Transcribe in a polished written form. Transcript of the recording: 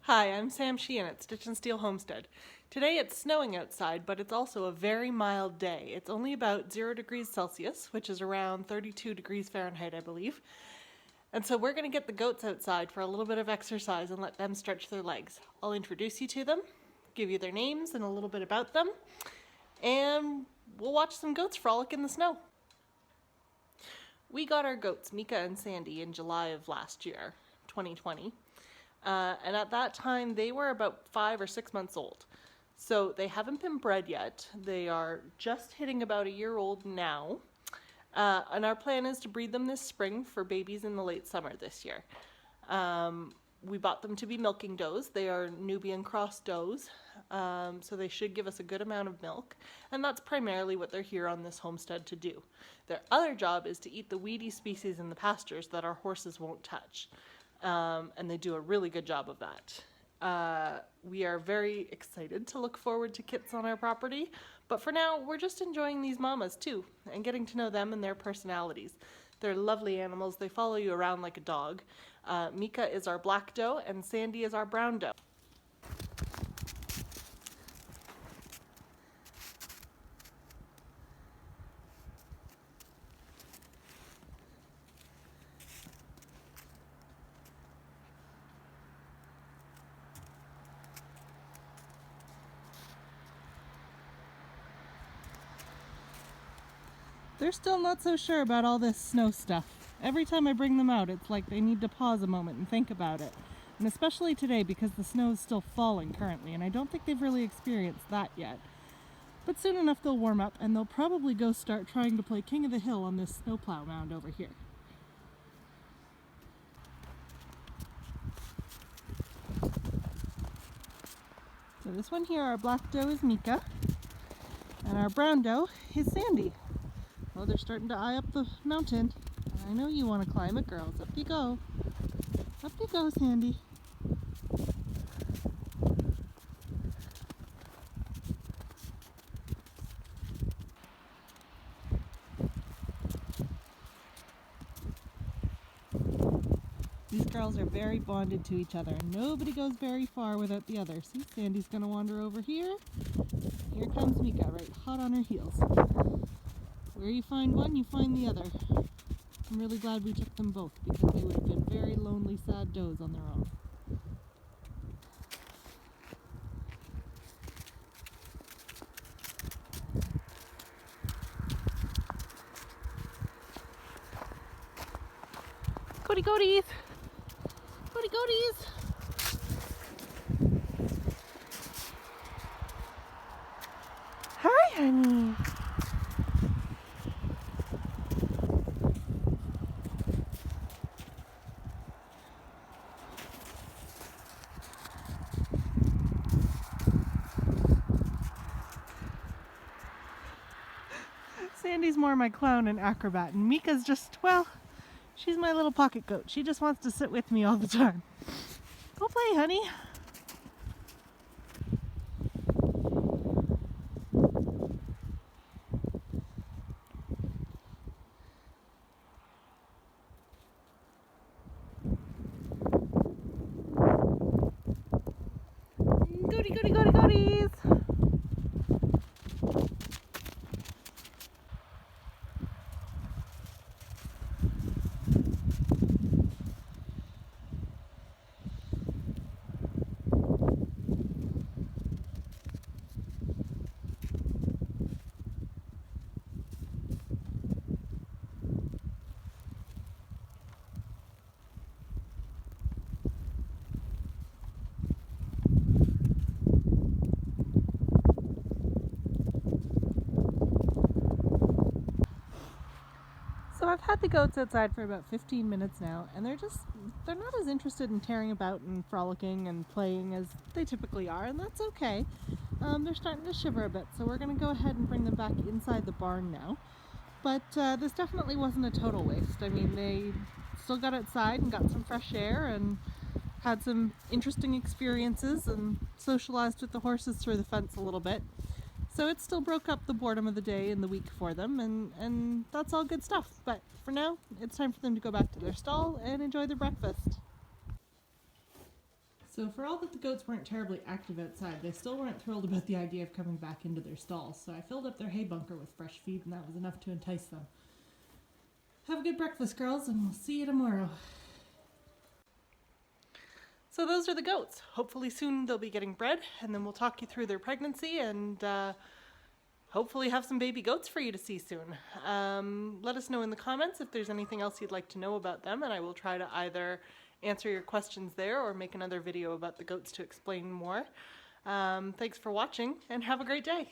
Hi, I'm Sam Sheehan at Stitch and Steel Homestead. Today it's snowing outside, but it's also a very mild day. It's only about 0 degrees Celsius, which is around 32 degrees Fahrenheit, I believe. And so we're going to get the goats outside for a little bit of exercise and let them stretch their legs. I'll introduce you to them, give you their names and a little bit about them, and we'll watch some goats frolic in the snow. We got our goats, Mika and Sandy, in July of last year, 2020. And at that time, they were about 5 or 6 months old. So they haven't been bred yet. They are just hitting about a year old now. And our plan is to breed them this spring for babies in the late summer this year. We bought them to be milking does. They are Nubian cross does, so they should give us a good amount of milk. And that's primarily what they're here on this homestead to do. Their other job is to eat the weedy species in the pastures that our horses won't touch. And they do a really good job of that. We are very excited to look forward to kits on our property, but for now we're just enjoying these mamas too and getting to know them and their personalities. They're lovely animals. They follow you around like a dog. Mika is our black doe and Sandy is our brown doe. They're still not so sure about all this snow stuff. Every time I bring them out, it's like they need to pause a moment and think about it. And especially today because the snow is still falling currently, and I don't think they've really experienced that yet. But soon enough they'll warm up and they'll probably go start trying to play King of the Hill on this snowplow mound over here. So this one here, our black doe, is Mika, and our brown doe is Sandy. Well, they're starting to eye up the mountain. I know you want to climb it, girls. Up you go. Up you go, Sandy. These girls are very bonded to each other. Nobody goes very far without the other. See, Sandy's going to wander over here. Here comes Mika, right hot on her heels. Where you find one, you find the other. I'm really glad we took them both because they would have been very lonely, sad does on their own. Goaty goaties! Goaty goaties! Hi, honey! Sandy's more my clown and acrobat, and Mika's just, well, she's my little pocket goat. She just wants to sit with me all the time. Go play, honey. Goaty, goaty, goaty, goaties! So I've had the goats outside for about 15 minutes now, and they're not as interested in tearing about and frolicking and playing as they typically are, and that's okay. They're starting to shiver a bit, so we're going to go ahead and bring them back inside the barn now. But this definitely wasn't a total waste. I mean, they still got outside and got some fresh air and had some interesting experiences and socialized with the horses through the fence a little bit. So it still broke up the boredom of the day and the week for them, and that's all good stuff. But for now, it's time for them to go back to their stall and enjoy their breakfast. So for all that the goats weren't terribly active outside, they still weren't thrilled about the idea of coming back into their stalls, so I filled up their hay bunker with fresh feed, and that was enough to entice them. Have a good breakfast, girls, and we'll see you tomorrow. So those are the goats. Hopefully soon they'll be getting bred, and then we'll talk you through their pregnancy and hopefully have some baby goats for you to see soon. Let us know in the comments if there's anything else you'd like to know about them, and I will try to either answer your questions there or make another video about the goats to explain more. Thanks for watching, and have a great day.